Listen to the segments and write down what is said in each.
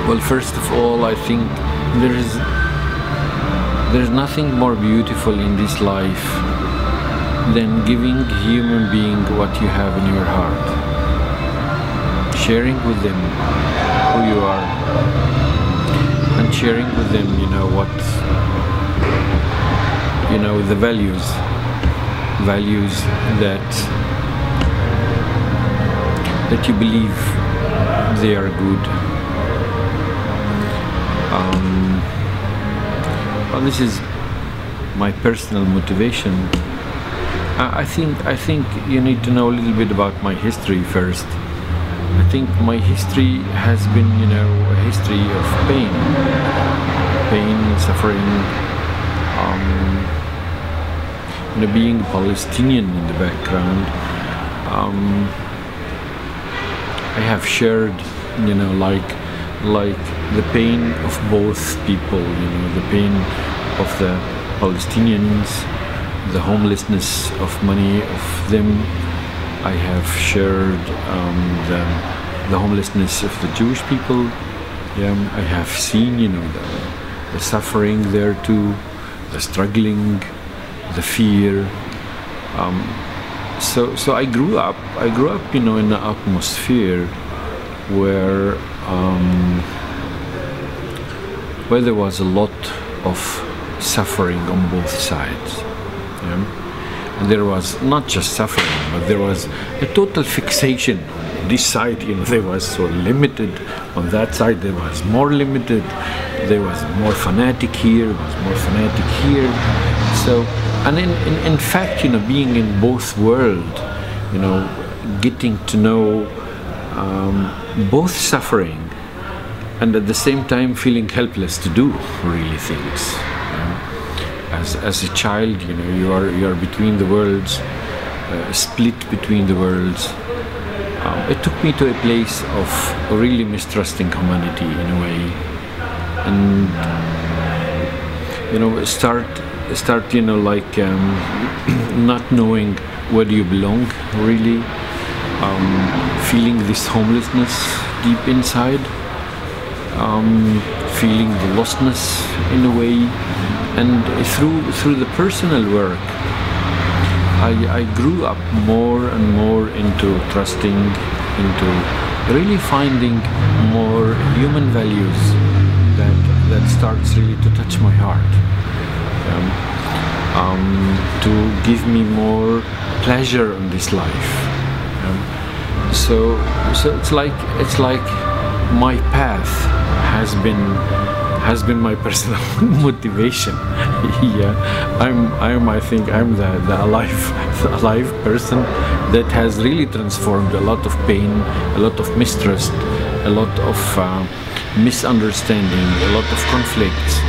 Well, first of all, I think there's nothing more beautiful in this life than giving human being what you have in your heart, sharing with them who you are, and sharing with them, the values that you believe they are good. Well, this is my personal motivation. I think you need to know a little bit about my history first. I think my history has been, a history of pain, suffering, being Palestinian in the background. I have shared, like the pain of both people, the pain of the Palestinians, the homelessness of many of them. I have shared the homelessness of the Jewish people. I have seen, the suffering there too, the struggling, the fear. So I grew up, in an atmosphere where there was a lot of suffering on both sides. And there was not just suffering, but there was a total fixation. On this side, there was so limited. On that side, there was more limited. There was more fanatic here, there was more fanatic here. So, and in fact, being in both worlds, getting to know both suffering and at the same time feeling helpless to do really things. As a child, you are between the worlds, split between the worlds. It took me to a place of really mistrusting humanity in a way, and start not knowing where do you belong really, feeling this homelessness deep inside, feeling the lostness in a way. And through the personal work, I grew up more and more into trusting, into really finding more human values that starts really to touch my heart, to give me more pleasure in this life. So it's like my path has been my personal motivation. I think I'm the alive person that has really transformed a lot of pain, a lot of mistrust, a lot of misunderstanding, a lot of conflicts,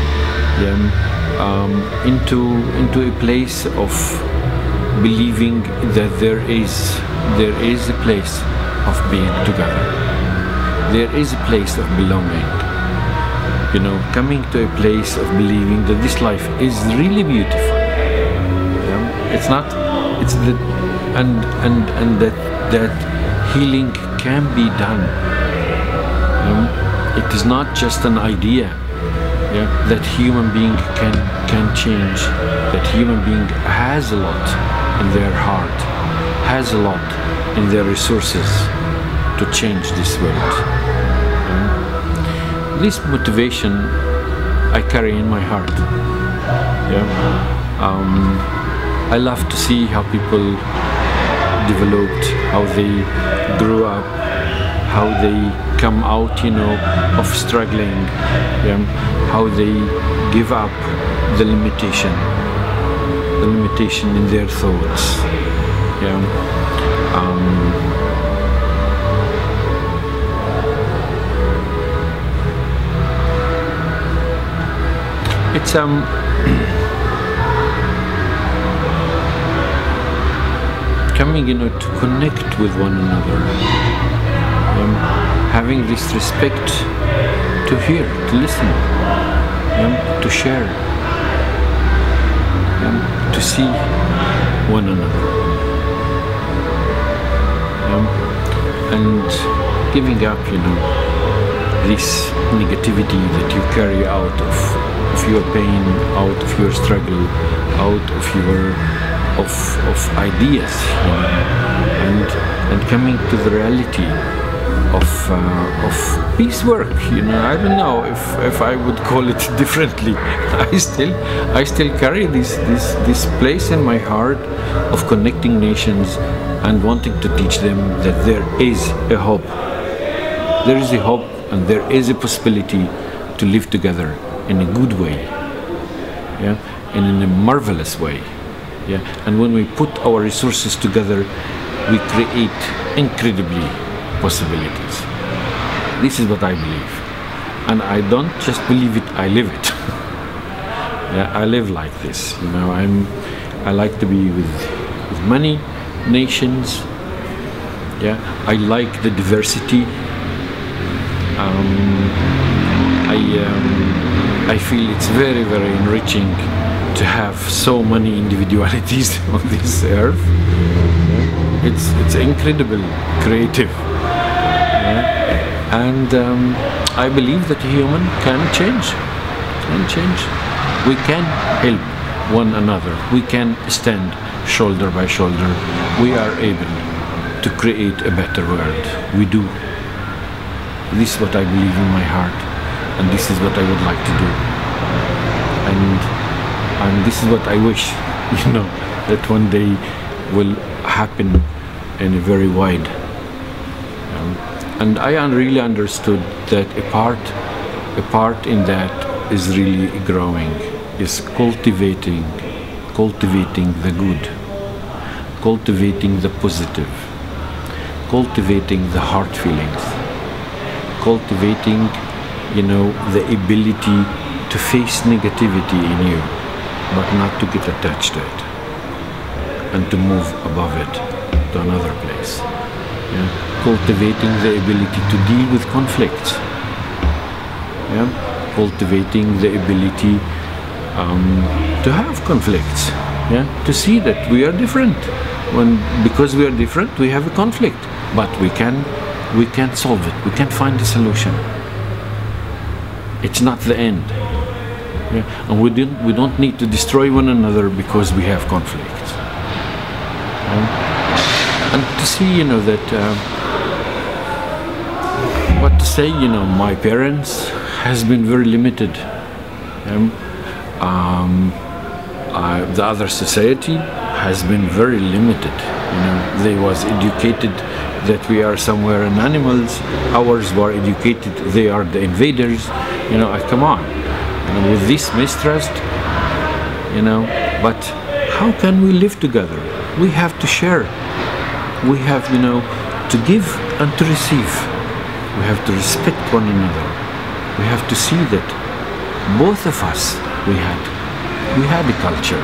into a place of believing that there is a place of being together. There is a place of belonging. Coming to a place of believing that this life is really beautiful. And that healing can be done. It is not just an idea. That human being can change. That human being has a lot in their heart, has a lot in their resources to change this world. This motivation I carry in my heart. I love to see how people developed, how they grew up, how they come out, of struggling, how they give up the limitation in their thoughts. It's coming, to connect with one another, having this respect to hear, to listen, to share, to see one another, and giving up, this negativity that you carry out of your pain, out of your struggle, out of your of ideas, you know, and coming to the reality of peace work. You know, I don't know if I would call it differently. I still carry this place in my heart of connecting nations and wanting to teach them that there is a hope. There is a hope, and there is a possibility to live together in a good way, yeah, and in a marvelous way, yeah. And when we put our resources together, we create incredibly possibilities. This is what I believe, and I don't just believe it, I live it. Yeah, I live like this, you know. I like to be with many nations. Yeah, I like the diversity. I feel it's very, very enriching to have so many individualities on this earth. Yeah. It's incredible, creative. Yeah. And I believe that a human can change. We can help one another. We can stand shoulder by shoulder. We are able to create a better world. We do. This is what I believe in my heart, and this is what I would like to do. And this is what I wish, you know, that one day will happen in a very wide. And I really understood that a part in that is really growing, is cultivating the good, cultivating the positive, cultivating the heart feelings, cultivating, you know, the ability to face negativity in you, but not to get attached to it, and to move above it to another place. Yeah? Cultivating the ability to deal with conflicts. Yeah? Cultivating the ability to have conflicts. Yeah? To see that we are different. Because we are different, we have a conflict, but we can solve it. We can find a solution. It's not the end. Yeah? And we don't need to destroy one another because we have conflicts. And to see, you know, that what to say, you know, my parents has been very limited. The other society has been very limited. You know, they was educated that we are somewhere in animals. Ours were educated they are the invaders. You know, come on. You know, with this mistrust, you know, but how can we live together? We have to share. We have, you know, to give and to receive. We have to respect one another. We have to see that both of us, we had a culture.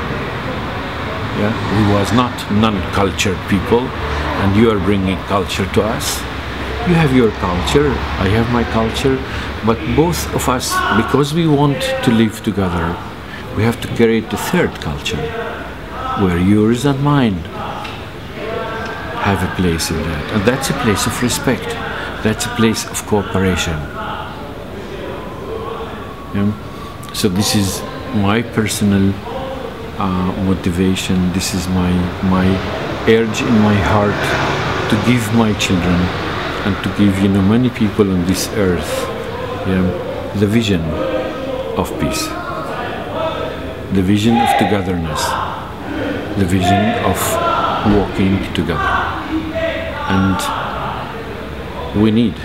Yeah? We was not non-cultured people, and you are bringing culture to us. You have your culture, I have my culture, but both of us, because we want to live together, we have to create a third culture, where yours and mine have a place in that. And that's a place of respect. That's a place of cooperation. Yeah? So this is my personal motivation. This is my urge in my heart to give my children and to give, you know, many people on this earth, yeah, the vision of peace, the vision of togetherness, the vision of walking together. And we need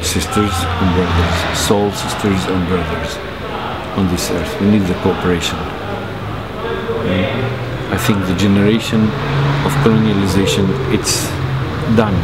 sisters and brothers, soul sisters and brothers on this earth. We need the cooperation. I think the generation of colonialization, it's done.